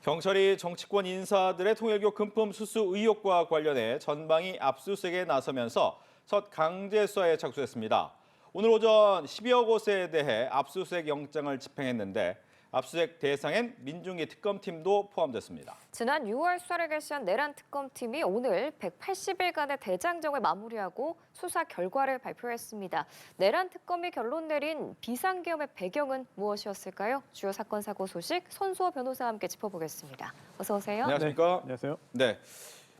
경찰이 정치권 인사들의 통일교 금품 수수 의혹과 관련해 전방위 압수수색에 나서면서 첫 강제 수사에 착수했습니다. 오늘 오전 10여 곳에 대해 압수수색 영장을 집행했는데 압수수색 대상엔 민중기 특검팀도 포함됐습니다. 지난 6월 수사를 개시한 내란 특검팀이 오늘 180일간의 대장정을 마무리하고 수사 결과를 발표했습니다. 내란 특검이 결론 내린 비상계엄의 배경은 무엇이었을까요? 주요 사건 사고 소식 손수호 변호사와 함께 짚어보겠습니다. 어서 오세요. 안녕하십니까? 네, 안녕하세요. 네.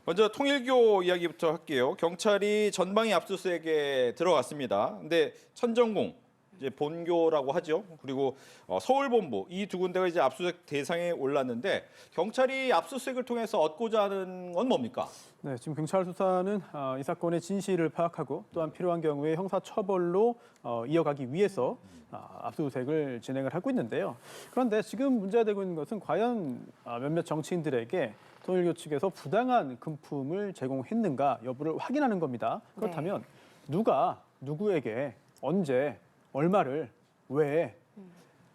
먼저 통일교 이야기부터 할게요. 경찰이 전방위 압수수색에 들어갔습니다. 근데 천정궁 이제 본교라고 하죠. 그리고 서울본부 이 두 군데가 이제 압수수색 대상에 올랐는데 경찰이 압수수색을 통해서 얻고자 하는 건 뭡니까? 네, 지금 경찰 수사는 이 사건의 진실을 파악하고 또한 필요한 경우에 형사처벌로 이어가기 위해서 압수수색을 진행을 하고 있는데요. 그런데 지금 문제가 되고 있는 것은 과연 몇몇 정치인들에게 통일교 측에서 부당한 금품을 제공했는가 여부를 확인하는 겁니다. 그렇다면 누가 누구에게 언제 얼마를 왜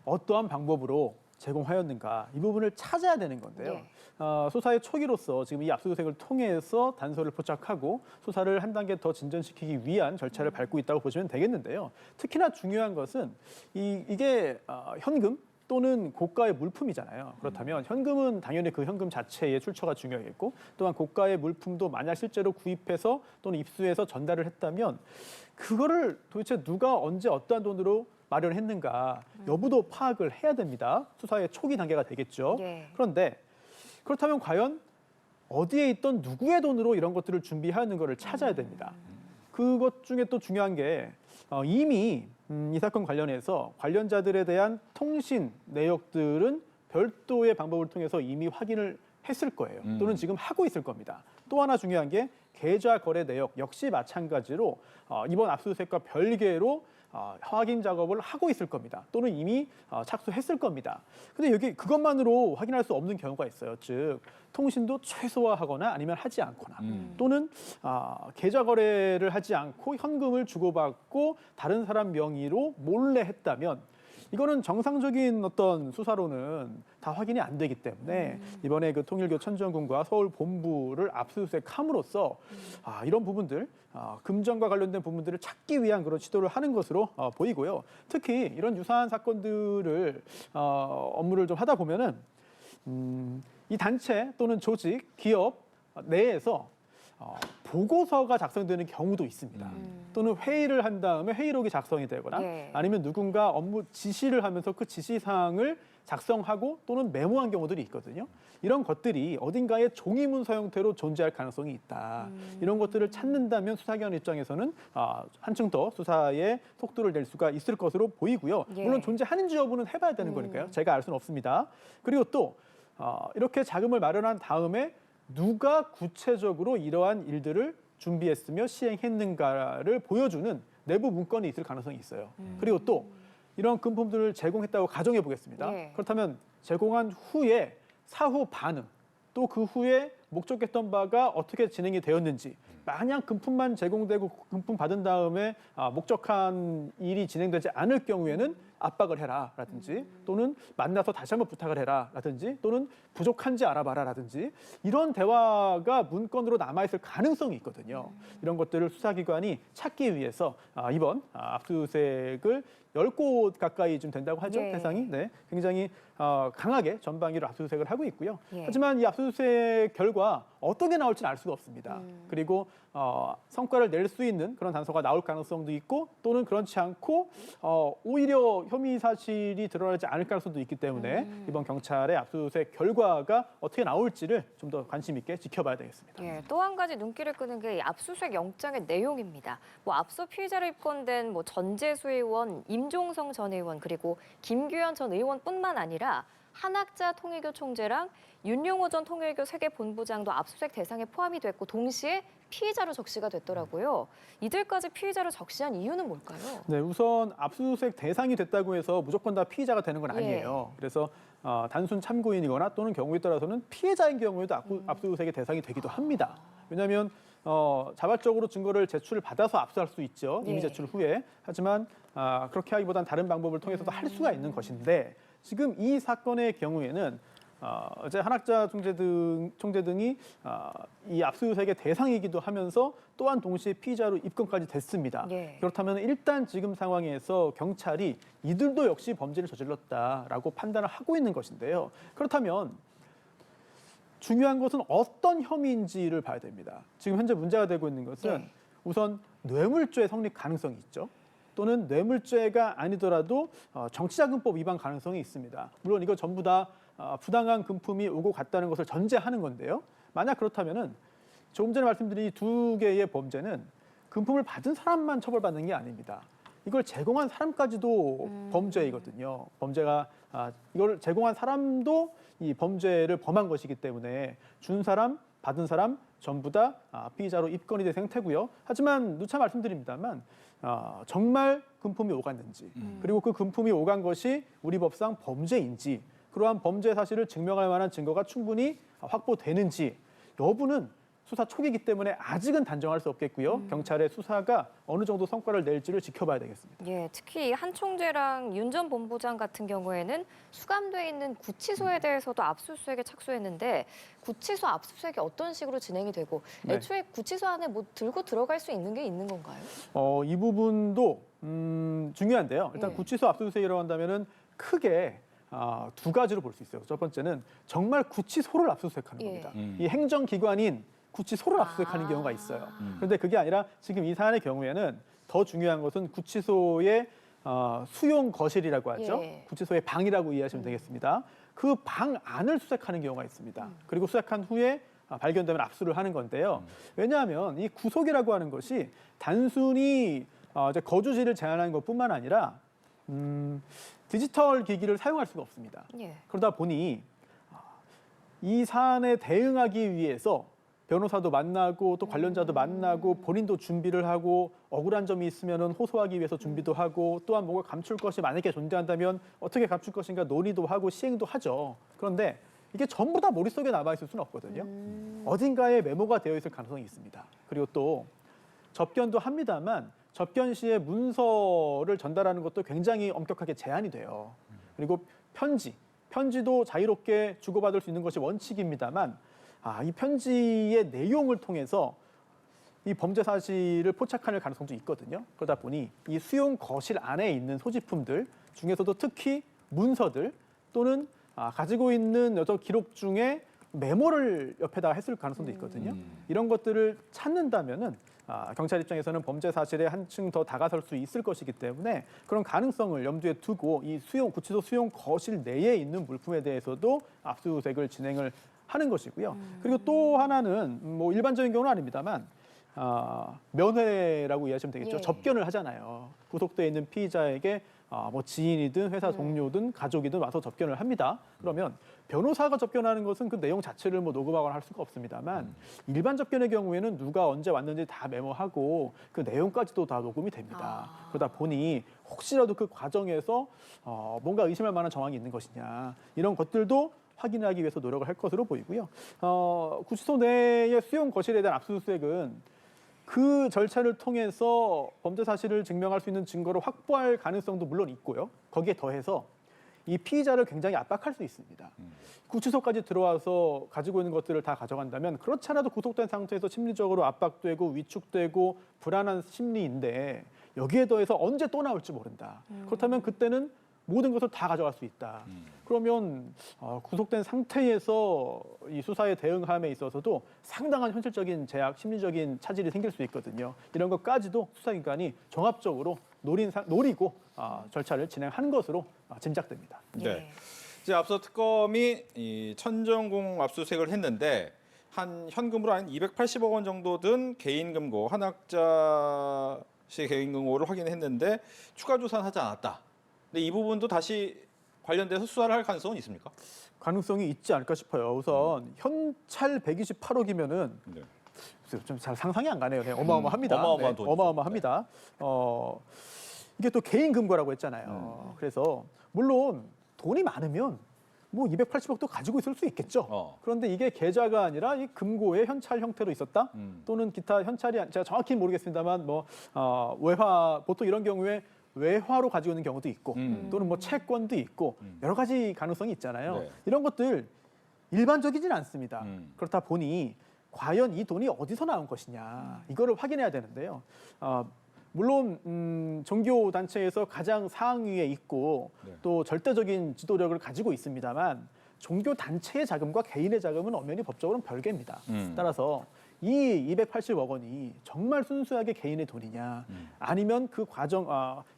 어떠한 방법으로 제공하였는가 이 부분을 찾아야 되는 건데요. 수사의 초기로서 지금 이 압수수색을 통해서 단서를 포착하고 수사를 한 단계 더 진전시키기 위한 절차를 밟고 있다고 보시면 되겠는데요. 특히나 중요한 것은 이게 현금 또는 고가의 물품이잖아요. 그렇다면 현금은 당연히 그 현금 자체의 출처가 중요하겠고 또한 고가의 물품도 만약 실제로 구입해서 또는 입수해서 전달을 했다면 그거를 도대체 누가 언제 어떠한 돈으로 마련했는가 여부도 파악을 해야 됩니다. 수사의 초기 단계가 되겠죠. 그런데 그렇다면 과연 어디에 있던 누구의 돈으로 이런 것들을 준비하는 것을 찾아야 됩니다. 그것 중에 또 중요한 게 이미 이 사건 관련해서 관련자들에 대한 통신 내역들은 별도의 방법을 통해서 이미 확인을 했을 거예요. 또는 지금 하고 있을 겁니다. 또 하나 중요한 게 계좌 거래 내역 역시 마찬가지로 이번 압수수색과 별개로 확인 작업을 하고 있을 겁니다. 또는 이미 착수했을 겁니다. 근데 여기 그것만으로 확인할 수 없는 경우가 있어요. 즉 통신도 최소화하거나 아니면 하지 않거나 또는 계좌 거래를 하지 않고 현금을 주고받고 다른 사람 명의로 몰래 했다면 이거는 정상적인 어떤 수사로는 다 확인이 안 되기 때문에 이번에 그 통일교 천정궁과 서울 본부를 압수수색함으로써 이런 부분들 금전과 관련된 부분들을 찾기 위한 그런 시도를 하는 것으로 보이고요. 특히 이런 유사한 사건들을 업무를 좀 하다 보면은 이 단체 또는 조직, 기업 내에서 보고서가 작성되는 경우도 있습니다. 또는 회의를 한 다음에 회의록이 작성이 되거나 아니면 누군가 업무 지시를 하면서 그 지시사항을 작성하고 또는 메모한 경우들이 있거든요. 이런 것들이 어딘가에 종이문서 형태로 존재할 가능성이 있다. 이런 것들을 찾는다면 수사기관 입장에서는 한층 더 수사에 속도를 낼 수가 있을 것으로 보이고요. 물론 존재하는지 여부는 해봐야 되는 거니까요. 제가 알 수는 없습니다. 그리고 또 이렇게 자금을 마련한 다음에 누가 구체적으로 이러한 일들을 준비했으며 시행했는가를 보여주는 내부 문건이 있을 가능성이 있어요. 그리고 또 이런 금품들을 제공했다고 가정해 보겠습니다. 그렇다면 제공한 후에 사후 반응, 또 그 후에 목적했던 바가 어떻게 진행이 되었는지 만약 금품만 제공되고 금품 받은 다음에 목적한 일이 진행되지 않을 경우에는 압박을 해라라든지 또는 만나서 다시 한번 부탁을 해라라든지 또는 부족한지 알아봐라라든지 이런 대화가 문건으로 남아있을 가능성이 있거든요. 이런 것들을 수사기관이 찾기 위해서 이번 압수수색을 10곳 가까이 좀 된다고 하죠. 대상이. 굉장히 강하게 전방위로 압수수색을 하고 있고요. 하지만 이 압수수색 결과 어떻게 나올지는 알 수가 없습니다. 그리고 성과를 낼 수 있는 그런 단서가 나올 가능성도 있고 또는 그렇지 않고 오히려 혐의 사실이 드러나지 않을 가능성도 있기 때문에 이번 경찰의 압수수색 결과가 어떻게 나올지를 좀 더 관심 있게 지켜봐야 되겠습니다. 또 한 가지 눈길을 끄는 게 이 압수수색 영장의 내용입니다. 앞서 피의자로 입건된 전재수 의원, 임종성 전 의원 그리고 김규현 전 의원뿐만 아니라 한학자 통일교 총재랑 윤용호 전 통일교 세계본부장도 압수수색 대상에 포함이 됐고 동시에 피의자로 적시가 됐더라고요. 이들까지 피의자로 적시한 이유는 뭘까요? 네, 우선 압수수색 대상이 됐다고 해서 무조건 다 피의자가 되는 건 아니에요. 그래서 단순 참고인이거나 또는 경우에 따라서는 피해자인 경우에도 압수수색의 대상이 되기도 합니다. 왜냐하면 자발적으로 증거를 제출을 받아서 압수할 수 있죠. 이미 제출 후에. 하지만 그렇게 하기보단 다른 방법을 통해서도 할 수가 있는 것인데 지금 이 사건의 경우에는 어제 한학자 총재 등이 이 압수수색의 대상이기도 하면서 또한 동시에 피의자로 입건까지 됐습니다. 예. 그렇다면 일단 지금 상황에서 경찰이 이들도 역시 범죄를 저질렀다라고 판단을 하고 있는 것인데요. 그렇다면 중요한 것은 어떤 혐의인지를 봐야 됩니다. 지금 현재 문제가 되고 있는 것은 네. 우선 뇌물죄 성립 가능성이 있죠. 또는 뇌물죄가 아니더라도 정치자금법 위반 가능성이 있습니다. 물론 이거 전부 다 부당한 금품이 오고 갔다는 것을 전제하는 건데요. 만약 그렇다면은 조금 전에 말씀드린 이 두 개의 범죄는 금품을 받은 사람만 처벌받는 게 아닙니다. 이걸 제공한 사람까지도 범죄이거든요. 범죄가 이걸 제공한 사람도 이 범죄를 범한 것이기 때문에 준 사람, 받은 사람 전부 다 피의자로 입건이 될 형태고요. 하지만 누차 말씀드립니다만 정말 금품이 오갔는지 그리고 그 금품이 오간 것이 우리 법상 범죄인지 그러한 범죄 사실을 증명할 만한 증거가 충분히 확보되는지 여부는 수사 초기이기 때문에 아직은 단정할 수 없겠고요. 경찰의 수사가 어느 정도 성과를 낼지를 지켜봐야 되겠습니다. 예, 특히 한 총재랑 윤 전 본부장 같은 경우에는 수감돼 있는 구치소에 대해서도 압수수색에 착수했는데 구치소 압수수색이 어떤 식으로 진행이 되고 네. 애초에 구치소 안에 뭐 들고 들어갈 수 있는 게 있는 건가요? 이 부분도 중요한데요. 일단 예. 구치소 압수수색이라고 한다면은 크게 두 가지로 볼 수 있어요. 첫 번째는 정말 구치소를 압수수색하는 예. 겁니다. 이 행정기관인 구치소를 압수수색하는 경우가 있어요. 그런데 그게 아니라 지금 이 사안의 경우에는 더 중요한 것은 구치소의 수용 거실이라고 하죠. 예. 구치소의 방이라고 이해하시면 되겠습니다. 그 방 안을 수색하는 경우가 있습니다. 그리고 수색한 후에 발견되면 압수를 하는 건데요. 왜냐하면 이 구속이라고 하는 것이 단순히 이제 거주지를 제한하는 것뿐만 아니라 디지털 기기를 사용할 수가 없습니다. 예. 그러다 보니 이 사안에 대응하기 위해서 변호사도 만나고 또 관련자도 만나고 본인도 준비를 하고 억울한 점이 있으면 호소하기 위해서 준비도 하고 또한 뭔가 감출 것이 만약에 존재한다면 어떻게 감출 것인가 논의도 하고 시행도 하죠. 그런데 이게 전부 다 머릿속에 남아있을 수는 없거든요. 어딘가에 메모가 되어 있을 가능성이 있습니다. 그리고 또 접견도 합니다만 접견 시에 문서를 전달하는 것도 굉장히 엄격하게 제한이 돼요. 그리고 편지도 자유롭게 주고받을 수 있는 것이 원칙입니다만 이 편지의 내용을 통해서 이 범죄 사실을 포착할 가능성도 있거든요. 그러다 보니 이 수용 거실 안에 있는 소지품들 중에서도 특히 문서들 또는 가지고 있는 여러 기록 중에 메모를 옆에다 했을 가능성도 있거든요. 이런 것들을 찾는다면은 경찰 입장에서는 범죄 사실에 한층 더 다가설 수 있을 것이기 때문에 그런 가능성을 염두에 두고 이 구치소 수용 거실 내에 있는 물품에 대해서도 압수수색을 진행을 하는 것이고요. 그리고 또 하나는 뭐 일반적인 경우는 아닙니다만 면회라고 이해하시면 되겠죠. 예. 접견을 하잖아요. 구속돼 있는 피의자에게 뭐 지인이든 회사 동료든 가족이든 와서 접견을 합니다. 그러면 변호사가 접견하는 것은 그 내용 자체를 뭐 녹음하거나 할 수가 없습니다만 일반 접견의 경우에는 누가 언제 왔는지 다 메모하고 그 내용까지도 다 녹음이 됩니다. 그러다 보니 혹시라도 그 과정에서 뭔가 의심할 만한 정황이 있는 것이냐 이런 것들도 확인하기 위해서 노력을 할 것으로 보이고요. 구치소 내의 수용 거실에 대한 압수수색은 그 절차를 통해서 범죄 사실을 증명할 수 있는 증거를 확보할 가능성도 물론 있고요. 거기에 더해서 이 피의자를 굉장히 압박할 수 있습니다. 구치소까지 들어와서 가지고 있는 것들을 다 가져간다면 그렇지 않아도 구속된 상태에서 심리적으로 압박되고 위축되고 불안한 심리인데 여기에 더해서 언제 또 나올지 모른다. 그렇다면 그때는 모든 것을 다 가져갈 수 있다. 그러면 구속된 상태에서 이 수사에 대응함에 있어서도 상당한 현실적인 제약, 심리적인 차질이 생길 수 있거든요. 이런 것까지도 수사기관이 종합적으로 노리고 절차를 진행한 것으로 짐작됩니다. 네. 이제 앞서 특검이 이 천정궁 압수수색을 했는데 한 현금으로 한 280억 원 정도 든 개인 금고 한학자 씨의 개인 금고를 확인했는데 추가 조사는 하지 않았다. 근데 이 부분도 다시 관련돼서 수사를 할 가능성은 있습니까? 가능성이 있지 않을까 싶어요. 우선 현찰 128억이면은 네. 좀 잘 상상이 안 가네요. 네, 어마어마합니다. 어마어마한 돈이죠. 어마어마합니다. 이게 또 개인 금고라고 했잖아요. 그래서 물론 돈이 많으면 뭐 280억도 가지고 있을 수 있겠죠. 그런데 이게 계좌가 아니라 이 금고의 현찰 형태로 있었다. 또는 기타 현찰이 제가 정확히는 모르겠습니다만 뭐 외화 보통 이런 경우에 외화로 가지고 있는 경우도 있고 또는 뭐 채권도 있고 여러 가지 가능성이 있잖아요. 네. 이런 것들 일반적이진 않습니다. 음. 그렇다 보니 과연 이 돈이 어디서 나온 것이냐 이거를 확인해야 되는데요. 물론 종교 단체에서 가장 상위에 있고 네. 또 절대적인 지도력을 가지고 있습니다만 종교 단체의 자금과 개인의 자금은 엄연히 법적으로는 별개입니다. 따라서 이 280억 원이 정말 순수하게 개인의 돈이냐 아니면 그 과정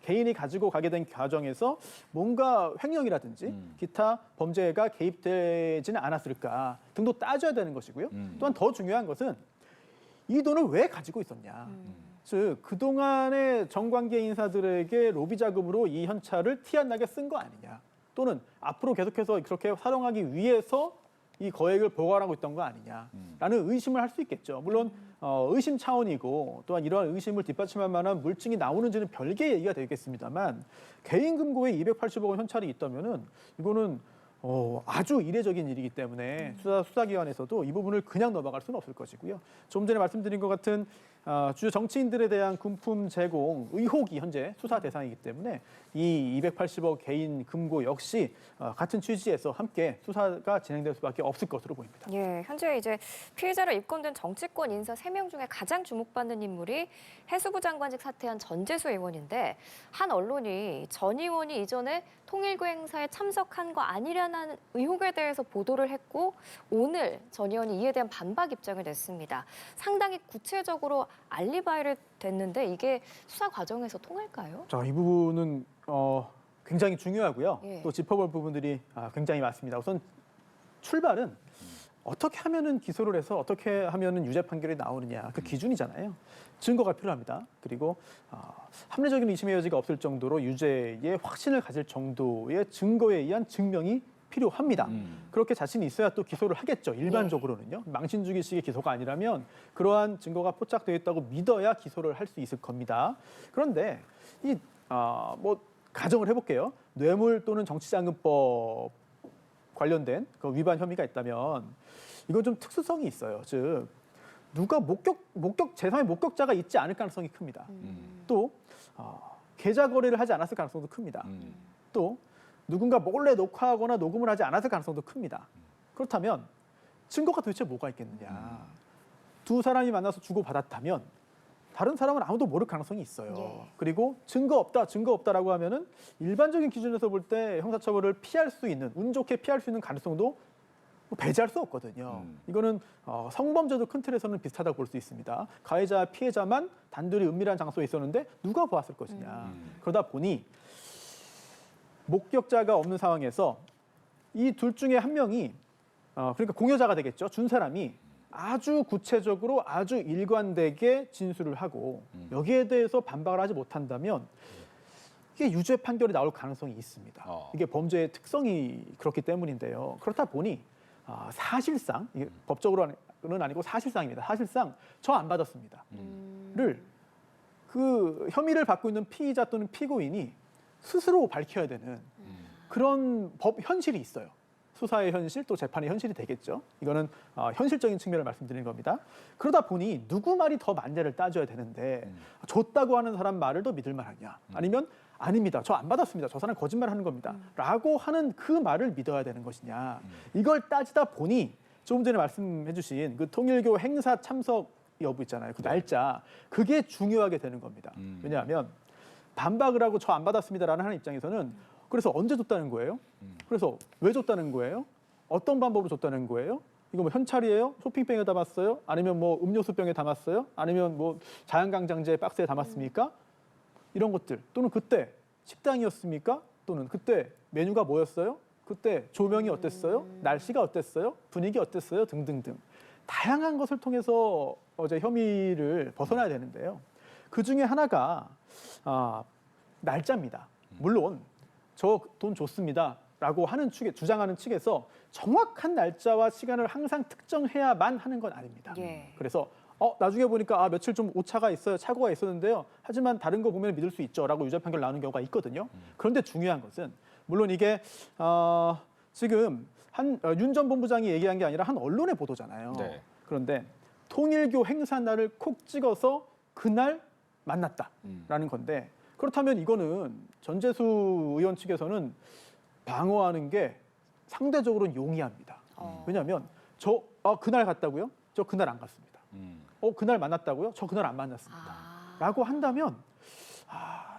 개인이 가지고 가게 된 과정에서 뭔가 횡령이라든지 기타 범죄가 개입되지는 않았을까 등도 따져야 되는 것이고요. 또한 더 중요한 것은 이 돈을 왜 가지고 있었냐. 즉 그동안의 정관계 인사들에게 로비 자금으로 이 현찰을 티 안 나게 쓴 거 아니냐. 또는 앞으로 계속해서 그렇게 활용하기 위해서 이 거액을 보관하고 있던 거 아니냐라는 의심을 할 수 있겠죠. 물론 의심 차원이고 또한 이러한 의심을 뒷받침할 만한 물증이 나오는지는 별개의 얘기가 되겠습니다만 개인 금고에 280억 원 현찰이 있다면은 이거는 아주 이례적인 일이기 때문에 수사기관에서도 이 부분을 그냥 넘어갈 수는 없을 것이고요. 좀 전에 말씀드린 것 같은 주요 정치인들에 대한 금품 제공 의혹이 현재 수사 대상이기 때문에 이 280억 개인 금고 역시 같은 취지에서 함께 수사가 진행될 수밖에 없을 것으로 보입니다. 예, 현재 이제 피해자로 입건된 정치권 인사 3명 중에 가장 주목받는 인물이 해수부 장관직 사퇴한 전재수 의원인데 한 언론이 전 의원이 이전에 통일교 행사에 참석한 거 아니라는 의혹에 대해서 보도를 했고 오늘 전 의원이 이에 대한 반박 입장을 냈습니다. 상당히 구체적으로 알리바이를 댔는데 이게 수사 과정에서 통할까요? 자, 이 부분은 굉장히 중요하고요. 예. 또 짚어볼 부분들이 굉장히 많습니다. 우선 출발은 어떻게 하면은 기소를 해서 어떻게 하면은 유죄 판결이 나오느냐 그 기준이잖아요. 증거가 필요합니다. 그리고 합리적인 의심의 여지가 없을 정도로 유죄의 확신을 가질 정도의 증거에 의한 증명이 필요합니다. 그렇게 자신이 있어야 또 기소를 하겠죠. 일반적으로는요. 망신 주기식의 기소가 아니라면 그러한 증거가 포착되어 있다고 믿어야 기소를 할 수 있을 겁니다. 그런데 뭐 가정을 해볼게요. 뇌물 또는 정치자금법 관련된 그 위반 혐의가 있다면 이건 좀 특수성이 있어요. 즉 누가 재산의 목격자가 있지 않을 가능성이 큽니다. 또 계좌 거래를 하지 않았을 가능성도 큽니다. 또 누군가 몰래 녹화하거나 녹음을 하지 않았을 가능성도 큽니다. 그렇다면 증거가 도대체 뭐가 있겠느냐. 두 사람이 만나서 주고받았다면 다른 사람은 아무도 모를 가능성이 있어요. 예. 그리고 증거 없다라고 하면은 일반적인 기준에서 볼 때 형사처벌을 피할 수 있는, 운 좋게 피할 수 있는 가능성도 배제할 수 없거든요. 이거는 성범죄도 큰 틀에서는 비슷하다고 볼 수 있습니다. 가해자, 피해자만 단둘이 은밀한 장소에 있었는데 누가 보았을 것이냐. 그러다 보니 목격자가 없는 상황에서 이 둘 중에 한 명이 그러니까 공여자가 되겠죠. 준 사람이 아주 구체적으로 아주 일관되게 진술을 하고 여기에 대해서 반박을 하지 못한다면 이게 유죄 판결이 나올 가능성이 있습니다. 이게 범죄의 특성이 그렇기 때문인데요. 그렇다 보니 사실상 이게 법적으로는 아니고 사실상입니다. 사실상 저 안 받았습니다. 를 그 혐의를 받고 있는 피의자 또는 피고인이 스스로 밝혀야 되는 그런 법 현실이 있어요. 수사의 현실 또 재판의 현실이 되겠죠. 이거는 현실적인 측면을 말씀드리는 겁니다. 그러다 보니 누구 말이 더 만죄를 따져야 되는데 줬다고 하는 사람 말을 더 믿을 만하냐 아니면 아닙니다. 저 안 받았습니다. 저 사람 거짓말하는 겁니다. 라고 하는 그 말을 믿어야 되는 것이냐. 이걸 따지다 보니 조금 전에 말씀해 주신 그 통일교 행사 참석 여부 있잖아요. 그 날짜. 그게 중요하게 되는 겁니다. 왜냐하면 반박을 하고 저 안 받았습니다라는 하는 입장에서는 그래서 언제 줬다는 거예요? 그래서 왜 줬다는 거예요? 어떤 방법으로 줬다는 거예요? 이거 뭐 현찰이에요? 쇼핑백에 담았어요? 아니면 뭐 음료수병에 담았어요? 아니면 뭐 자연강장제 박스에 담았습니까? 이런 것들 또는 그때 식당이었습니까? 또는 그때 메뉴가 뭐였어요? 그때 조명이 어땠어요? 날씨가 어땠어요? 분위기 어땠어요? 등등등 다양한 것을 통해서 어제 혐의를 벗어나야 되는데요. 그 중에 하나가 날짜입니다. 물론 저 돈 줬습니다라고 하는 측에 주장하는 측에서 정확한 날짜와 시간을 항상 특정해야만 하는 건 아닙니다. 예. 그래서 나중에 보니까 며칠 좀 오차가 있어요. 착오가 있었는데요. 하지만 다른 거 보면 믿을 수 있죠라고 유죄 판결 나오는 경우가 있거든요. 그런데 중요한 것은 물론 이게 지금 윤 전 본부장이 얘기한 게 아니라 한 언론의 보도잖아요. 네. 그런데 통일교 행사 날을 콕 찍어서 그날 만났다라는 건데 그렇다면 이거는 전재수 의원 측에서는 방어하는 게 상대적으로 용이합니다. 왜냐하면 저 그날 갔다고요? 저 그날 안 갔습니다. 그날 만났다고요? 저 그날 안 만났습니다. 라고 한다면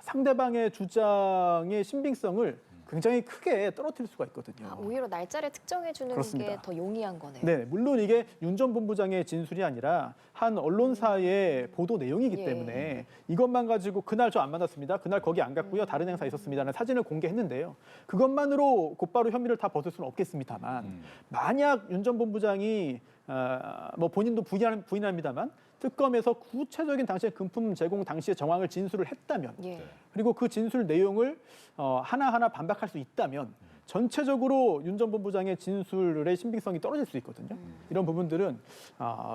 상대방의 주장의 신빙성을 굉장히 크게 떨어뜨릴 수가 있거든요. 오히려 날짜를 특정해 주는 게 그렇습니다. 더 용이한 거네요. 네, 물론 이게 윤 전 본부장의 진술이 아니라 한 언론사의 보도 내용이기 예. 때문에 이것만 가지고 그날 저 안 만났습니다. 그날 거기 안 갔고요. 다른 행사 있었습니다라는 사진을 공개했는데요. 그것만으로 곧바로 혐의를 다 벗을 수는 없겠습니다만 만약 윤 전 본부장이 뭐 본인도 부인합니다만 특검에서 구체적인 당시의 금품 제공 당시의 정황을 진술을 했다면 예. 그리고 그 진술 내용을 하나하나 반박할 수 있다면 전체적으로 윤 전 본부장의 진술의 신빙성이 떨어질 수 있거든요. 이런 부분들은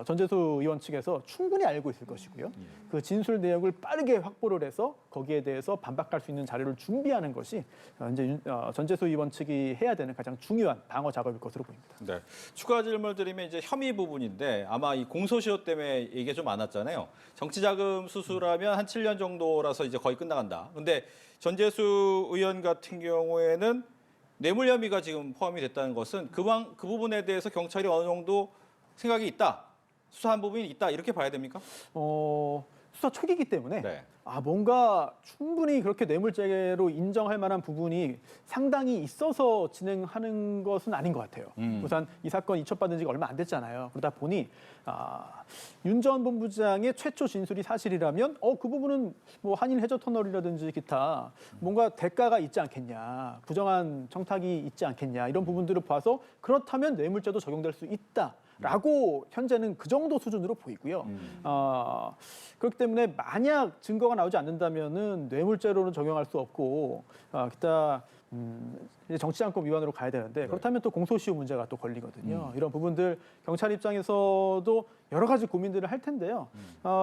전재수 의원 측에서 충분히 알고 있을 것이고요. 그 진술 내역을 빠르게 확보를 해서 거기에 대해서 반박할 수 있는 자료를 준비하는 것이 이제 전재수 의원 측이 해야 되는 가장 중요한 방어 작업일 것으로 보입니다. 네. 추가 질문을 드리면 이제 혐의 부분인데 아마 이 공소시효 때문에 얘기가 좀 많았잖아요. 정치자금 수수라면 한 7년 정도라서 이제 거의 끝나간다. 근데 전재수 의원 같은 경우에는 뇌물 혐의가 지금 포함이 됐다는 것은 그 부분에 대해서 경찰이 어느 정도 생각이 있다, 수사한 부분이 있다 이렇게 봐야 됩니까? 수사 초기이기 때문에 네. 뭔가 충분히 그렇게 뇌물죄로 인정할 만한 부분이 상당히 있어서 진행하는 것은 아닌 것 같아요. 우선 이 사건 이첩받은 지가 얼마 안 됐잖아요. 그러다 보니 윤 전 본부장의 최초 진술이 사실이라면 그 부분은 뭐 한일 해저 터널이라든지 기타 뭔가 대가가 있지 않겠냐, 부정한 청탁이 있지 않겠냐 이런 부분들을 봐서 그렇다면 뇌물죄도 적용될 수 있다. 라고 현재는 그 정도 수준으로 보이고요. 그렇기 때문에 만약 증거가 나오지 않는다면은 뇌물죄로는 적용할 수 없고 기타 이제 정치자금법 위반으로 가야 되는데 그렇다면 또 공소시효 문제가 또 걸리거든요. 이런 부분들 경찰 입장에서도 여러 가지 고민들을 할 텐데요.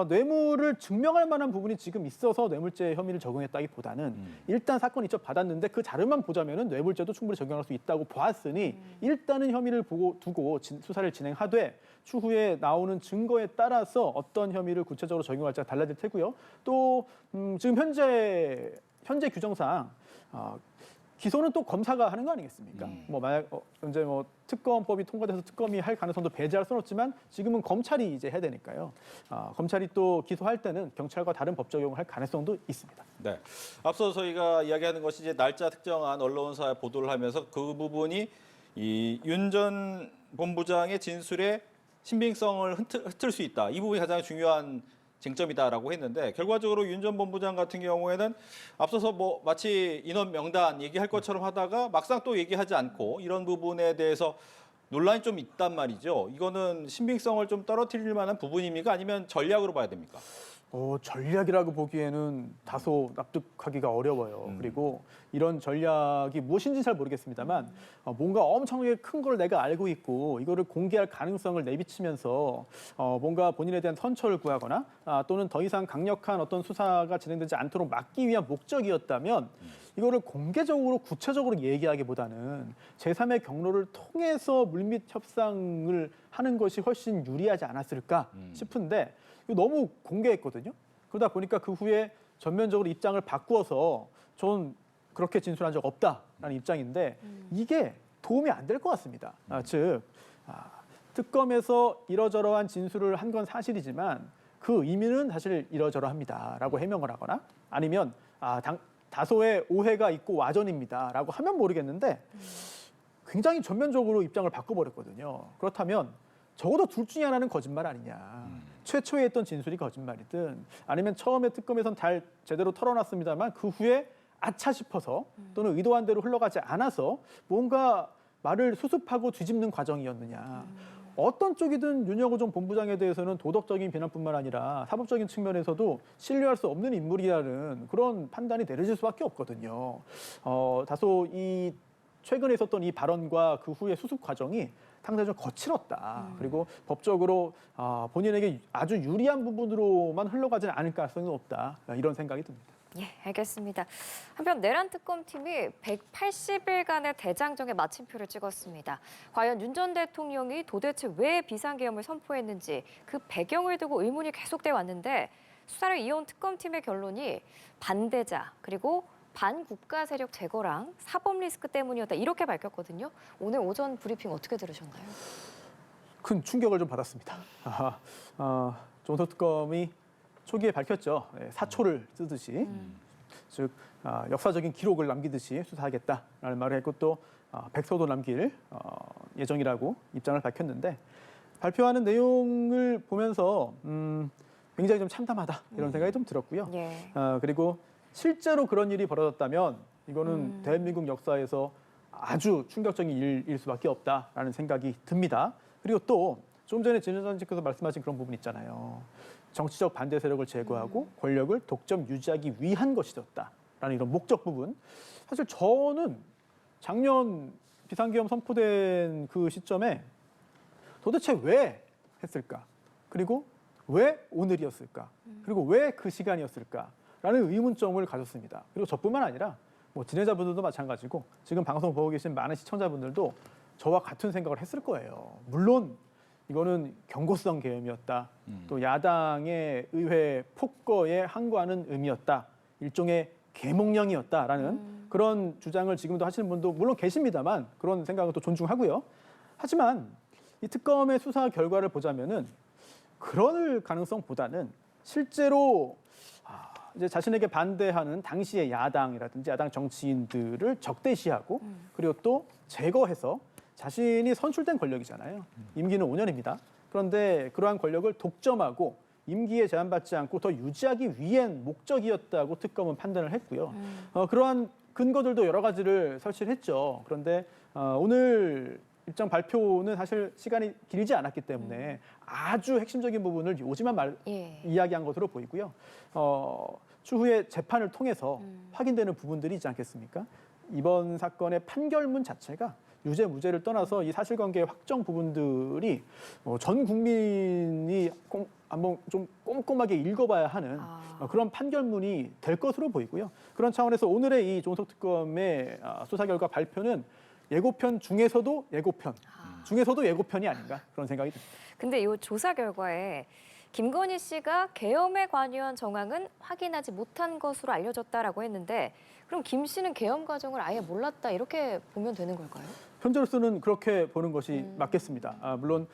뇌물을 증명할 만한 부분이 지금 있어서 뇌물죄 혐의를 적용했다기보다는 일단 사건 이첩 받았는데 그 자료만 보자면은 뇌물죄도 충분히 적용할 수 있다고 보았으니 일단은 혐의를 두고 수사를 진행하되 추후에 나오는 증거에 따라서 어떤 혐의를 구체적으로 적용할지가 달라질 테고요. 또 지금 현재 규정상 기소는 또 검사가 하는 거 아니겠습니까? 뭐 만약 현재 뭐 특검법이 통과돼서 특검이 할 가능성도 배제할 수는 없지만 지금은 검찰이 이제 해야 되니까요. 검찰이 또 기소할 때는 경찰과 다른 법 적용을 할 가능성도 있습니다. 네. 앞서 저희가 이야기하는 것이 이제 날짜 특정한 언론사에 보도를 하면서 그 부분이 이 윤 전 본부장의 진술에 신빙성을 흐트릴 수 있다. 이 부분이 가장 중요한 쟁점이다라고 했는데 결과적으로 윤 전 본부장 같은 경우에는 앞서서 뭐 마치 인원 명단 얘기할 것처럼 하다가 막상 또 얘기하지 않고 이런 부분에 대해서 논란이 좀 있단 말이죠. 이거는 신빙성을 좀 떨어뜨릴 만한 부분입니까? 아니면 전략으로 봐야 됩니까? 전략이라고 보기에는 다소 납득하기가 어려워요. 그리고 이런 전략이 무엇인지 잘 모르겠습니다만 뭔가 엄청나게 큰 걸 내가 알고 있고 이거를 공개할 가능성을 내비치면서 뭔가 본인에 대한 선처를 구하거나 또는 더 이상 강력한 어떤 수사가 진행되지 않도록 막기 위한 목적이었다면 이거를 공개적으로 구체적으로 얘기하기보다는 제3의 경로를 통해서 물밑 협상을 하는 것이 훨씬 유리하지 않았을까 싶은데 이거 너무 공개했거든요. 그러다 보니까 그 후에 전면적으로 입장을 바꾸어서 전 그렇게 진술한 적 없다라는 입장인데 이게 도움이 안 될 것 같습니다. 즉 특검에서 이러저러한 진술을 한 건 사실이지만 그 의미는 사실 이러저러합니다라고 해명을 하거나 아니면 다소의 오해가 있고 와전입니다라고 하면 모르겠는데 굉장히 전면적으로 입장을 바꿔버렸거든요. 그렇다면 적어도 둘 중에 하나는 거짓말 아니냐. 최초에 했던 진술이 거짓말이든 아니면 처음에 특검에선 제대로 털어놨습니다만 그 후에 아차 싶어서 또는 의도한 대로 흘러가지 않아서 뭔가 말을 수습하고 뒤집는 과정이었느냐. 어떤 쪽이든 윤여호 전 본부장에 대해서는 도덕적인 비난뿐만 아니라 사법적인 측면에서도 신뢰할 수 없는 인물이라는 그런 판단이 내려질 수밖에 없거든요. 다소 이 최근에 있었던 이 발언과 그 후의 수습 과정이 상당히 좀 거칠었다. 그리고 법적으로 본인에게 아주 유리한 부분으로만 흘러가지는 않을 가능성이 높다. 이런 생각이 듭니다. 예, 알겠습니다. 한편 내란 특검팀이 180일간의 대장정에 마침표를 찍었습니다. 과연 윤 전 대통령이 도대체 왜 비상계엄을 선포했는지 그 배경을 두고 의문이 계속돼 왔는데 수사를 이어온 특검팀의 결론이 반대자 그리고 반국가 세력 제거랑 사법 리스크 때문이었다 이렇게 밝혔거든요. 오늘 오전 브리핑 어떻게 들으셨나요? 큰 충격을 좀 받았습니다. 조은석 특검이 초기에 밝혔죠. 사초를 쓰듯이, 즉 역사적인 기록을 남기듯이 수사하겠다라는 말을 했고 또 백서도 남길 예정이라고 입장을 밝혔는데 발표하는 내용을 보면서 굉장히 좀 참담하다 이런 생각이 좀 들었고요. 예. 그리고 실제로 그런 일이 벌어졌다면 이거는 대한민국 역사에서 아주 충격적인 일일 수밖에 없다라는 생각이 듭니다. 그리고 또 좀 전에 진 의원님께서 말씀하신 그런 부분 있잖아요. 정치적 반대 세력을 제거하고 권력을 독점 유지하기 위한 것이었다라는 이런 목적 부분. 사실 저는 작년 비상계엄 선포된 그 시점에 도대체 왜 했을까? 그리고 왜 오늘이었을까? 그리고 왜 그 시간이었을까?라는 의문점을 가졌습니다. 그리고 저뿐만 아니라 뭐 진행자분들도 마찬가지고 지금 방송 보고 계신 많은 시청자분들도 저와 같은 생각을 했을 거예요. 물론 이거는 경고성 계엄이었다. 또 야당의 의회 폭거에 항거하는 의미였다. 일종의 계몽령이었다라는 그런 주장을 지금도 하시는 분도 물론 계십니다만 그런 생각은 또 존중하고요. 하지만 이 특검의 수사 결과를 보자면은 그럴 가능성보다는 실제로 이제 자신에게 반대하는 당시의 야당이라든지 야당 정치인들을 적대시하고 그리고 또 제거해서 자신이 선출된 권력이잖아요. 임기는 5년입니다. 그런데 그러한 권력을 독점하고 임기에 제한받지 않고 더 유지하기 위한 목적이었다고 특검은 판단을 했고요. 그러한 근거들도 여러 가지를 설치를 했죠. 그런데 오늘 입장 발표는 사실 시간이 길지 않았기 때문에 아주 핵심적인 부분을 요지만 이야기한 것으로 보이고요. 추후에 재판을 통해서 확인되는 부분들이 있지 않겠습니까? 이번 사건의 판결문 자체가 유죄 무죄를 떠나서 이 사실관계의 확정 부분들이 전 국민이 한번 좀 꼼꼼하게 읽어봐야 하는 그런 판결문이 될 것으로 보이고요. 그런 차원에서 오늘의 이 조은석 특검의 수사 결과 발표는 예고편 중에서도 예고편, 중에서도 예고편이 아닌가 그런 생각이 듭니다. 근데 이 조사 결과에 김건희 씨가 계엄에 관여한 정황은 확인하지 못한 것으로 알려졌다라고 했는데 그럼 김 씨는 계엄 과정을 아예 몰랐다 이렇게 보면 되는 걸까요? 현재로서는 그렇게 보는 것이 맞겠습니다. 물론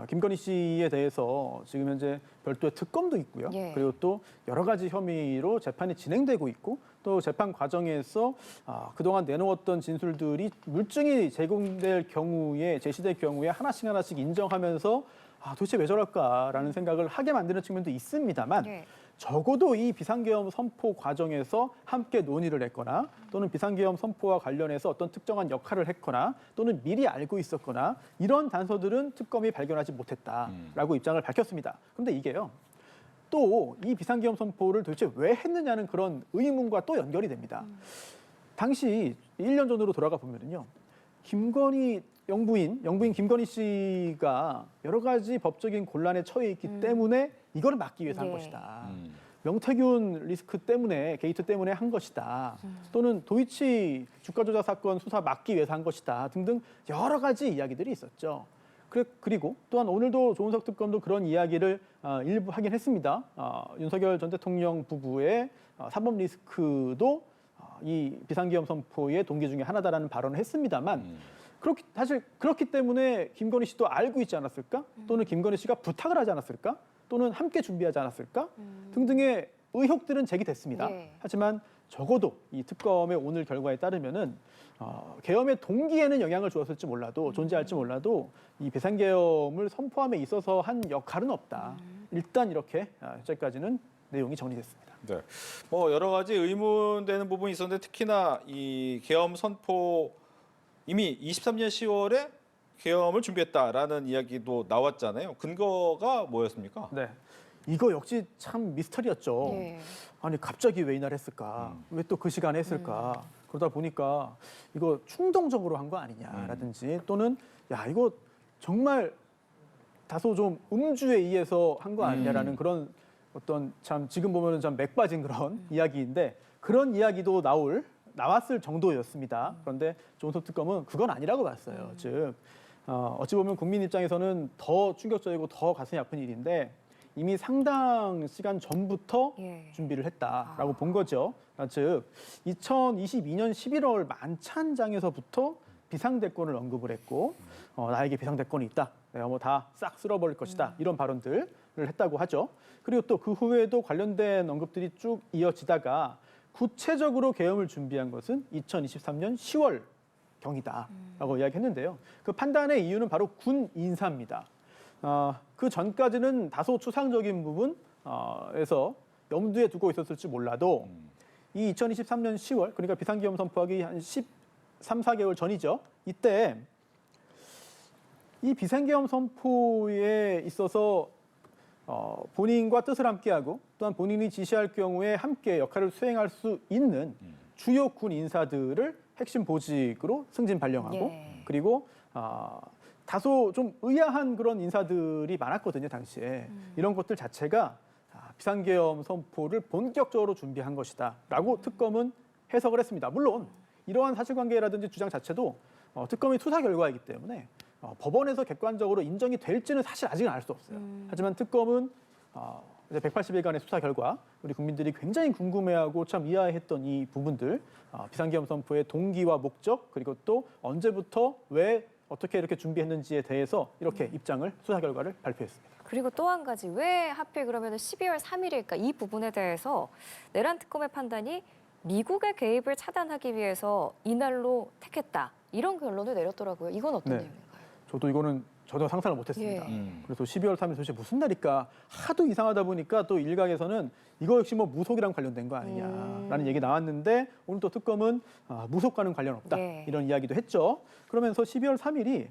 김건희 씨에 대해서 지금 현재 별도의 특검도 있고요. 예. 그리고 또 여러 가지 혐의로 재판이 진행되고 있고 또 재판 과정에서 그동안 내놓았던 진술들이 물증이 제공될 경우에 제시될 경우에 하나씩 인정하면서 도대체 왜 저럴까라는 생각을 하게 만드는 측면도 있습니다만 예. 적어도 이 비상계엄 선포 과정에서 함께 논의를 했거나 또는 비상계엄 선포와 관련해서 어떤 특정한 역할을 했거나 또는 미리 알고 있었거나 이런 단서들은 특검이 발견하지 못했다라고 입장을 밝혔습니다. 그런데 이게요. 또 이 비상계엄 선포를 도대체 왜 했느냐는 그런 의문과 또 연결이 됩니다. 당시 1년 전으로 돌아가 보면요. 김건희 영부인 김건희 씨가 여러 가지 법적인 곤란에 처해 있기 때문에 이걸 막기 위해서 한 예. 것이다. 명태균 리스크 때문에 게이트 때문에 한 것이다. 또는 도이치 주가 조작 사건 수사 막기 위해서 한 것이다. 등등 여러 가지 이야기들이 있었죠. 그리고 또한 오늘도 조은석 특검도 그런 이야기를 일부 하긴 했습니다. 윤석열 전 대통령 부부의 사법 리스크도 이 비상계엄 선포의 동기 중에 하나다라는 발언을 했습니다만 사실 그렇기 때문에 김건희 씨도 알고 있지 않았을까? 또는 김건희 씨가 부탁을 하지 않았을까? 또는 함께 준비하지 않았을까? 등등의 의혹들은 제기됐습니다. 예. 하지만 적어도 이 특검의 오늘 결과에 따르면은 계엄의 동기에는 영향을 주었을지 몰라도 존재할지 몰라도 이 비상계엄을 선포함에 있어서 한 역할은 없다. 일단 이렇게 현재까지는 내용이 정리됐습니다. 네. 뭐 여러 가지 의문되는 부분이 있었는데 특히나 이 계엄 선포 이미 23년 10월에 계엄을 준비했다라는 이야기도 나왔잖아요. 근거가 뭐였습니까? 네. 이거 역시 참 미스터리였죠. 예. 아니 갑자기 왜 이날 했을까? 왜 또 그 시간에 했을까? 그러다 보니까 이거 충동적으로 한 거 아니냐라든지 또는 야 이거 정말 다소 좀 음주에 의해서 한 거 아니냐라는 그런 어떤 참 지금 보면은 참 맥 빠진 그런 이야기인데 그런 이야기도 나왔을 정도였습니다. 그런데 조은석 특검은 그건 아니라고 봤어요. 즉 어찌 보면 국민 입장에서는 더 충격적이고 더 가슴이 아픈 일인데 이미 상당 시간 전부터 예. 준비를 했다라고 본 거죠. 즉 2022년 11월 만찬장에서부터 비상대권을 언급을 했고 나에게 비상대권이 있다. 내가 뭐 다 싹 쓸어버릴 것이다. 이런 발언들을 했다고 하죠. 그리고 또 그 후에도 관련된 언급들이 쭉 이어지다가 구체적으로 계엄을 준비한 것은 2023년 10월 경이다라고 이야기했는데요. 그 판단의 이유는 바로 군 인사입니다. 그 전까지는 다소 추상적인 부분에서 염두에 두고 있었을지 몰라도 이 2023년 10월 그러니까 비상계엄 선포하기 한 13, 4개월 전이죠. 이때 이 비상계엄 선포에 있어서 본인과 뜻을 함께하고 또한 본인이 지시할 경우에 함께 역할을 수행할 수 있는 주요 군 인사들을 핵심 보직으로 승진 발령하고 예. 그리고 다소 좀 의아한 그런 인사들이 많았거든요, 당시에. 이런 것들 자체가 비상계엄 선포를 본격적으로 준비한 것이다라고 특검은 해석을 했습니다. 물론 이러한 사실관계라든지 주장 자체도 특검의 수사 결과이기 때문에 법원에서 객관적으로 인정이 될지는 사실 아직은 알 수 없어요. 하지만 특검은 이제 180일간의 수사 결과 우리 국민들이 굉장히 궁금해하고 참 의아해했던 이 부분들 비상계엄 선포의 동기와 목적 그리고 또 언제부터 왜 어떻게 이렇게 준비했는지에 대해서 이렇게 입장을 수사 결과를 발표했습니다. 그리고 또 한 가지 왜 하필 그러면 12월 3일일까 이 부분에 대해서 내란 특검의 판단이 미국의 개입을 차단하기 위해서 이날로 택했다 이런 결론을 내렸더라고요. 이건 어떤 네. 내용인가요? 저도 이거는 전혀 상상을 못했습니다. 예. 그래서 12월 3일 도대체 무슨 날일까 하도 이상하다 보니까 또 일각에서는 이거 역시 뭐 무속이랑 관련된 거 아니냐라는 얘기 나왔는데 오늘 또 특검은 무속과는 관련 없다 예. 이런 이야기도 했죠. 그러면서 12월 3일이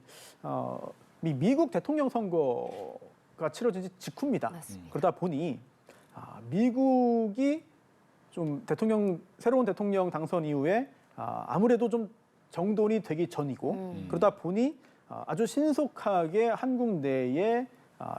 미국 대통령 선거가 치러진 지 직후입니다. 맞습니다. 그러다 보니 미국이 좀 새로운 대통령 당선 이후에 아무래도 좀 정돈이 되기 전이고 그러다 보니 아주 신속하게 한국 내에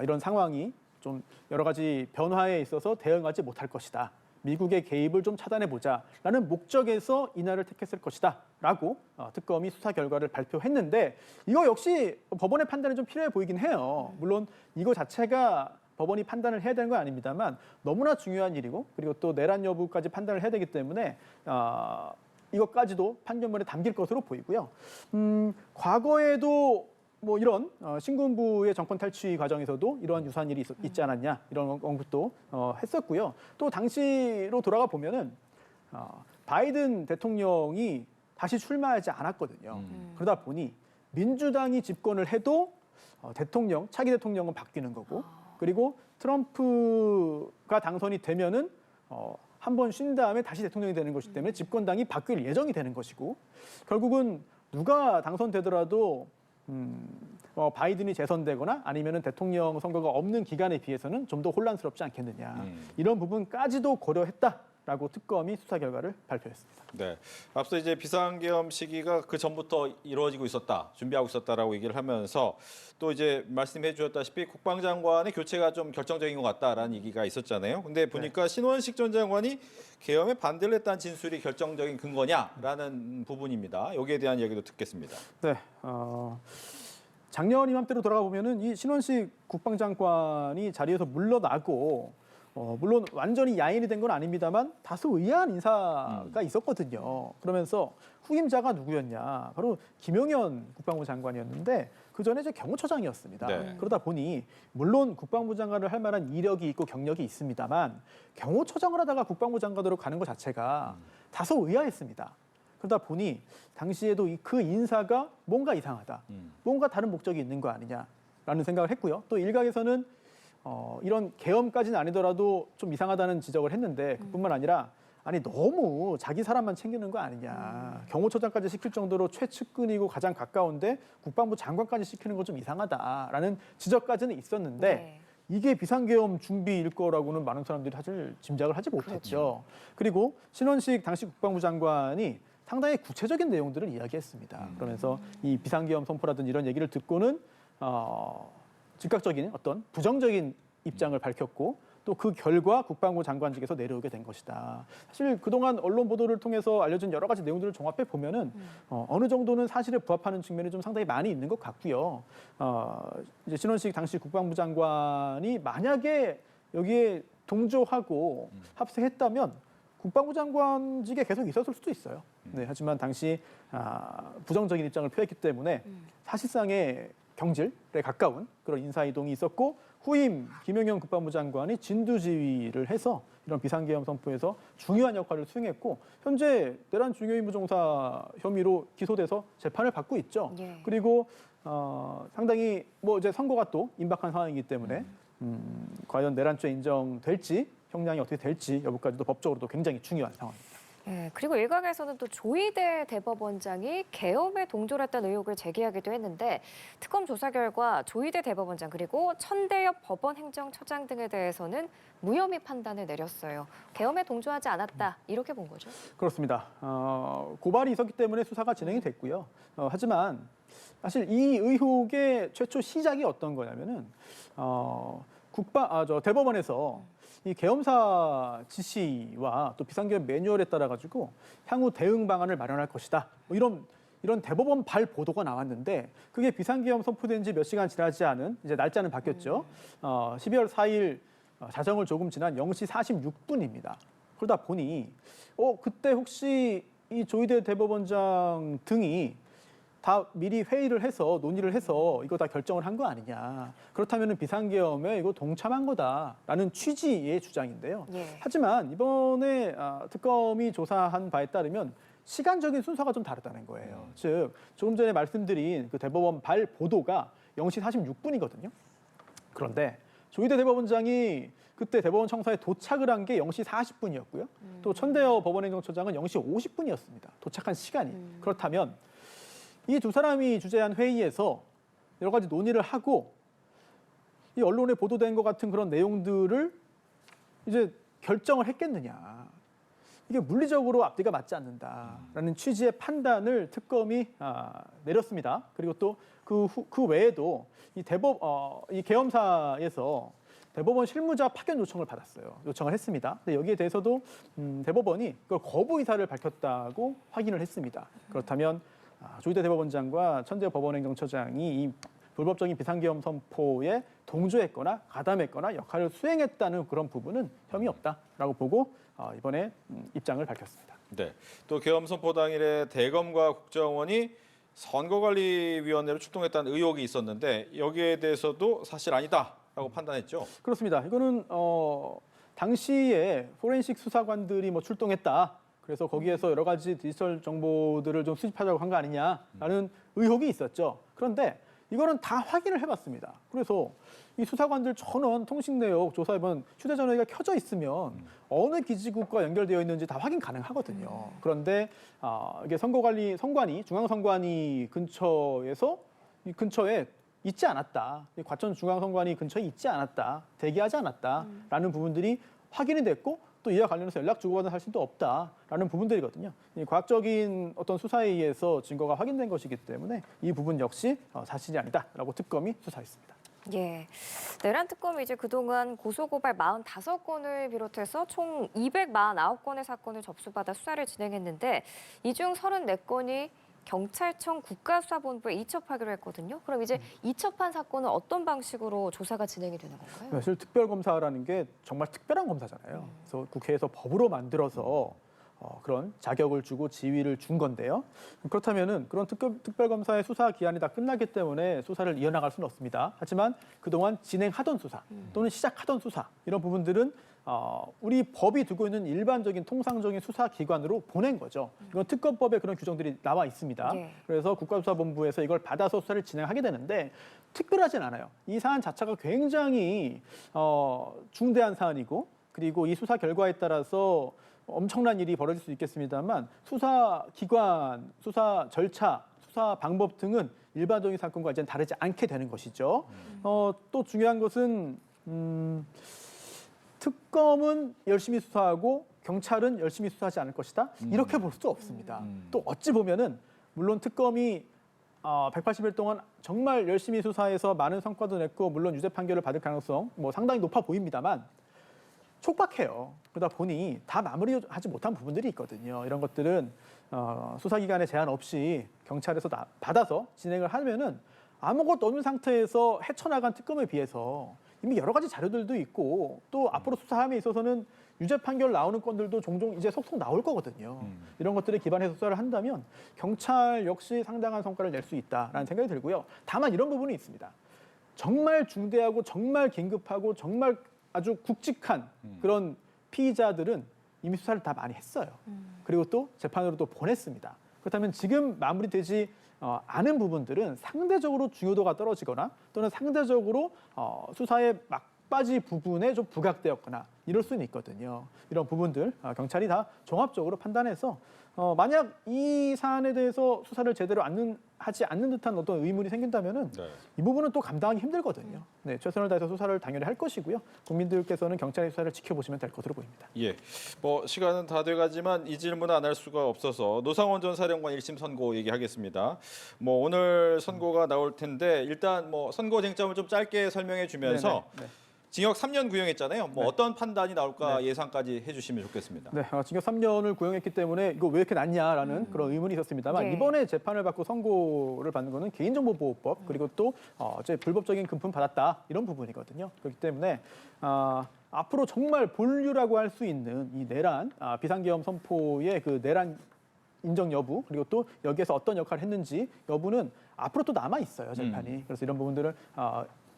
이런 상황이 좀 여러 가지 변화에 있어서 대응하지 못할 것이다. 미국의 개입을 좀 차단해보자라는 목적에서 이날을 택했을 것이다라고 특검이 수사 결과를 발표했는데 이거 역시 법원의 판단이 좀 필요해 보이긴 해요. 물론 이거 자체가 법원이 판단을 해야 되는 건 아닙니다만 너무나 중요한 일이고 그리고 또 내란 여부까지 판단을 해야 되기 때문에 이것까지도 판결문에 담길 것으로 보이고요. 과거에도 뭐 이런 신군부의 정권 탈취 과정에서도 이러한 유사한 일이 있지 않았냐 이런 언급도 했었고요. 또 당시로 돌아가 보면은 바이든 대통령이 다시 출마하지 않았거든요. 그러다 보니 민주당이 집권을 해도 차기 대통령은 바뀌는 거고 그리고 트럼프가 당선이 되면은 한 번 쉰 다음에 다시 대통령이 되는 것이기 때문에 집권당이 바뀔 예정이 되는 것이고 결국은 누가 당선되더라도 바이든이 재선되거나 아니면은 대통령 선거가 없는 기간에 비해서는 좀 더 혼란스럽지 않겠느냐 이런 부분까지도 고려했다라고 특검이 수사 결과를 발표했습니다. 네, 앞서 이제 비상계엄 시기가 그 전부터 이루어지고 있었다, 준비하고 있었다라고 얘기를 하면서 또 이제 말씀해 주셨다시피 국방장관의 교체가 좀 결정적인 것 같다라는 얘기가 있었잖아요. 근데 보니까 신원식 전 장관이 계엄에 반대를 했다는 진술이 결정적인 근거냐라는 부분입니다. 여기에 대한 이야기도 듣겠습니다. 네, 작년 이맘때로 돌아가 보면은 이 신원식 국방장관이 자리에서 물러나고 물론 완전히 야인이 된 건 아닙니다만 다소 의아한 인사가 있었거든요. 그러면서 후임자가 누구였냐? 바로 김용현 국방부 장관이었는데 그 전에 이제 경호처장이었습니다. 네. 그러다 보니 물론 국방부 장관을 할 만한 이력이 있고 경력이 있습니다만 경호처장을 하다가 국방부 장관으로 가는 것 자체가 다소 의아했습니다. 그러다 보니 당시에도 그 인사가 뭔가 이상하다. 뭔가 다른 목적이 있는 거 아니냐라는 생각을 했고요. 또 일각에서는 이런 계엄까지는 아니더라도 좀 이상하다는 지적을 했는데 그뿐만 아니라 아니 너무 자기 사람만 챙기는 거 아니냐. 경호처장까지 시킬 정도로 최측근이고 가장 가까운데 국방부 장관까지 시키는 건 좀 이상하다라는 지적까지는 있었는데 네. 이게 비상계엄 준비일 거라고는 많은 사람들이 사실 짐작을 하지 못했죠. 그리고 신원식 당시 국방부 장관이 상당히 구체적인 내용들을 이야기했습니다. 그러면서 이 비상계엄 선포라든지 이런 얘기를 듣고는 즉각적인 어떤 부정적인 입장을 밝혔고 또 그 결과 국방부 장관직에서 내려오게 된 것이다. 사실 그동안 언론 보도를 통해서 알려진 여러 가지 내용들을 종합해 보면은 어느 정도는 사실에 부합하는 측면이 좀 상당히 많이 있는 것 같고요. 이제 신원식 당시 국방부 장관이 만약에 여기에 동조하고 합세했다면 국방부 장관직에 계속 있었을 수도 있어요. 네, 하지만 당시 부정적인 입장을 표했기 때문에 사실상의 경질에 가까운 그런 인사 이동이 있었고 후임 김영현 국방부 장관이 진두지휘를 해서 이런 비상계엄 선포에서 중요한 역할을 수행했고 현재 내란 중요임무종사 혐의로 기소돼서 재판을 받고 있죠. 예. 그리고 상당히 뭐 이제 선고가 또 임박한 상황이기 때문에 과연 내란죄 인정될지 형량이 어떻게 될지 여부까지도 법적으로도 굉장히 중요한 상황입니다. 네, 그리고 일각에서는 또 조희대 대법원장이 계엄에 동조했다는 의혹을 제기하기도 했는데 특검 조사 결과 조희대 대법원장 그리고 천대엽 법원 행정처장 등에 대해서는 무혐의 판단을 내렸어요. 계엄에 동조하지 않았다 이렇게 본 거죠. 그렇습니다. 고발이 있었기 때문에 수사가 진행이 됐고요. 하지만 사실 이 의혹의 최초 시작이 어떤 거냐면은 대법원에서 이 계엄사 지시와 또 비상계엄 매뉴얼에 따라 가지고 향후 대응 방안을 마련할 것이다. 뭐 이런 대법원 발 보도가 나왔는데 그게 비상계엄 선포된 지 몇 시간 지나지 않은 이제 날짜는 바뀌었죠. 12월 4일 자정을 조금 지난 0시 46분입니다. 그러다 보니 그때 혹시 이 조희대 대법원장 등이 다 미리 회의를 해서 논의를 해서 이거 다 결정을 한 거 아니냐. 그렇다면 비상계엄에 이거 동참한 거다라는 취지의 주장인데요. 예. 하지만 이번에 특검이 조사한 바에 따르면 시간적인 순서가 좀 다르다는 거예요. 즉 조금 전에 말씀드린 그 대법원 발 보도가 0시 46분이거든요. 그런데 조희대 대법원장이 그때 대법원 청사에 도착을 한 게 0시 40분이었고요. 또 천대엽 법원행정처장은 0시 50분이었습니다. 도착한 시간이. 그렇다면 이 두 사람이 주재한 회의에서 여러 가지 논의를 하고 이 언론에 보도된 것 같은 그런 내용들을 이제 결정을 했겠느냐. 이게 물리적으로 앞뒤가 맞지 않는다라는 취지의 판단을 특검이 내렸습니다. 그리고 또 그 외에도 이 계엄사에서 대법원 실무자 파견 요청을 했습니다. 근데 여기에 대해서도 대법원이 그걸 거부 의사를 밝혔다고 확인을 했습니다. 그렇다면 조희대 대법원장과 천대엽 법원행정처장이 이 불법적인 비상계엄 선포에 동조했거나 가담했거나 역할을 수행했다는 그런 부분은 혐의 없다라고 보고 이번에 입장을 밝혔습니다. 네. 또 계엄 선포 당일에 대검과 국정원이 선거관리위원회로 출동했다는 의혹이 있었는데 여기에 대해서도 사실 아니다라고 판단했죠. 그렇습니다. 이거는 당시에 포렌식 수사관들이 뭐 출동했다. 그래서 거기에서 여러 가지 디지털 정보들을 좀 수집하자고 한 거 아니냐라는 의혹이 있었죠. 그런데 이거는 다 확인을 해봤습니다. 그래서 이 수사관들 전원 통신 내역 조사해본 휴대전화기가 켜져 있으면 어느 기지국과 연결되어 있는지 다 확인 가능하거든요. 그런데 이게 선관위, 중앙선관위 이 근처에 있지 않았다. 이 과천 중앙선관위 근처에 있지 않았다. 대기하지 않았다라는 부분들이 확인이 됐고 또 이와 관련해서 연락 주고받은 사실도 없다라는 부분들이거든요. 이 과학적인 어떤 수사에 의해서 증거가 확인된 것이기 때문에 이 부분 역시 사실이 아니다라고 특검이 수사했습니다. 예, 내란 특검이 이제 그동안 고소고발 45건을 비롯해서 총 249건의 사건을 접수받아 수사를 진행했는데 이 중 34건이 경찰청 국가수사본부에 이첩하기로 했거든요. 그럼 이제 이첩한 사건은 어떤 방식으로 조사가 진행이 되는 건가요? 사실 특별검사라는 게 정말 특별한 검사잖아요. 그래서 국회에서 법으로 만들어서 그런 자격을 주고 지위를 준 건데요. 그렇다면은 그런 특별검사의 수사 기한이 다 끝나기 때문에 수사를 이어나갈 수는 없습니다. 하지만 그동안 진행하던 수사 또는 시작하던 수사 이런 부분들은 우리 법이 두고 있는 일반적인 통상적인 수사기관으로 보낸 거죠. 이건 특검법에 그런 규정들이 나와 있습니다. 네. 그래서 국가수사본부에서 이걸 받아서 수사를 진행하게 되는데 특별하진 않아요. 이 사안 자체가 굉장히 중대한 사안이고 그리고 이 수사 결과에 따라서 엄청난 일이 벌어질 수 있겠습니다만 수사기관, 수사 절차, 수사 방법 등은 일반적인 사건과 이제 다르지 않게 되는 것이죠. 또 중요한 것은 특검은 열심히 수사하고 경찰은 열심히 수사하지 않을 것이다. 이렇게 볼 수도 없습니다. 또 어찌 보면은 물론 특검이 180일 동안 정말 열심히 수사해서 많은 성과도 냈고 물론 유죄 판결을 받을 가능성 뭐 상당히 높아 보입니다만 촉박해요. 그러다 보니 다 마무리하지 못한 부분들이 있거든요. 이런 것들은 수사기관의 제한 없이 경찰에서 받아서 진행을 하면은 아무것도 없는 상태에서 헤쳐나간 특검에 비해서 이미 여러 가지 자료들도 있고 또 앞으로 수사함에 있어서는 유죄 판결 나오는 건들도 종종 이제 속속 나올 거거든요. 이런 것들에 기반해서 수사를 한다면 경찰 역시 상당한 성과를 낼 수 있다라는 생각이 들고요. 다만 이런 부분이 있습니다. 정말 중대하고 정말 긴급하고 정말 아주 굵직한 그런 피의자들은 이미 수사를 다 많이 했어요. 그리고 또 재판으로 또 보냈습니다. 그렇다면 지금 마무리되지 않은 부분들은 상대적으로 중요도가 떨어지거나 또는 상대적으로 수사의 막바지 부분에 좀 부각되었거나 이럴 수는 있거든요. 이런 부분들 경찰이 다 종합적으로 판단해서 만약 이 사안에 대해서 수사를 제대로 하지 않는 듯한 어떤 의문이 생긴다면은 네. 이 부분은 또 감당하기 힘들거든요. 네, 최선을 다해서 수사를 당연히 할 것이고요. 국민들께서는 경찰의 수사를 지켜보시면 될 것으로 보입니다. 예, 뭐 시간은 다 돼가지만 이 질문은 안 할 수가 없어서 노상원 전 사령관 1심 선고 얘기하겠습니다. 뭐 오늘 선고가 나올 텐데 일단 뭐 선고 쟁점을 좀 짧게 설명해 주면서 네네, 네. 징역 3년 구형했잖아요. 뭐 네. 어떤 판단이 나올까 네. 예상까지 해주시면 좋겠습니다. 네, 징역 3년을 구형했기 때문에 이거 왜 이렇게 낮냐라는 그런 의문이 있었습니다만 네. 이번에 재판을 받고 선고를 받는 거는 개인정보보호법 그리고 또 이제 불법적인 금품 받았다 이런 부분이거든요. 그렇기 때문에 앞으로 정말 본류라고 할 수 있는 이 내란 비상계엄 선포의 그 내란 인정 여부 그리고 또 여기에서 어떤 역할을 했는지 여부는 앞으로 또 남아 있어요 재판이. 그래서 이런 부분들을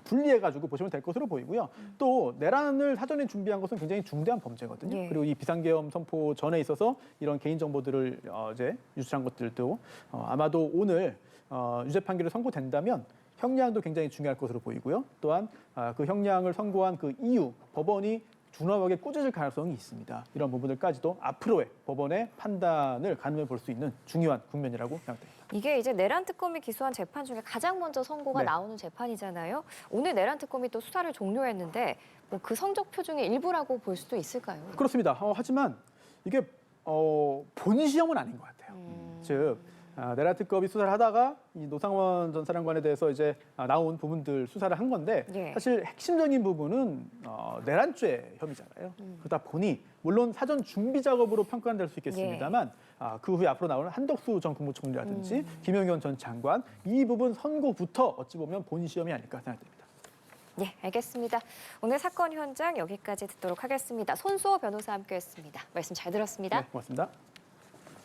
분리해가지고 보시면 될 것으로 보이고요. 또 내란을 사전에 준비한 것은 굉장히 중대한 범죄거든요. 네. 그리고 이 비상계엄 선포 전에 있어서 이런 개인 정보들을 이제 유출한 것들도 아마도 오늘 유죄 판결이 선고된다면 형량도 굉장히 중요할 것으로 보이고요. 또한 그 형량을 선고한 그 이유 법원이 준엄하게 꾸짖을 가능성이 있습니다. 이런 부분들까지도 앞으로의 법원의 판단을 가늠해 볼 수 있는 중요한 국면이라고 생각됩니다. 이게 이제 내란 특검이 기소한 재판 중에 가장 먼저 선고가 네. 나오는 재판이잖아요. 오늘 내란 특검이 또 수사를 종료했는데 뭐 그 성적표 중에 일부라고 볼 수도 있을까요? 그렇습니다. 하지만 이게 본 시험은 아닌 것 같아요. 즉 내란 특검이 수사를 하다가 이 노상원 전 사령관에 대해서 이제 나온 부분들 수사를 한 건데 예. 사실 핵심적인 부분은 내란죄 혐의잖아요. 그러다 보니 물론 사전 준비 작업으로 평가는 될 수 있겠습니다만 그 후에 앞으로 나오는 한덕수 전 국무총리라든지 김영현 전 장관 이 부분 선고부터 어찌 보면 본 시험이 아닐까 생각됩니다. 네, 알겠습니다. 오늘 사건 현장 여기까지 듣도록 하겠습니다. 손수호 변호사와 함께했습니다. 말씀 잘 들었습니다. 네, 고맙습니다.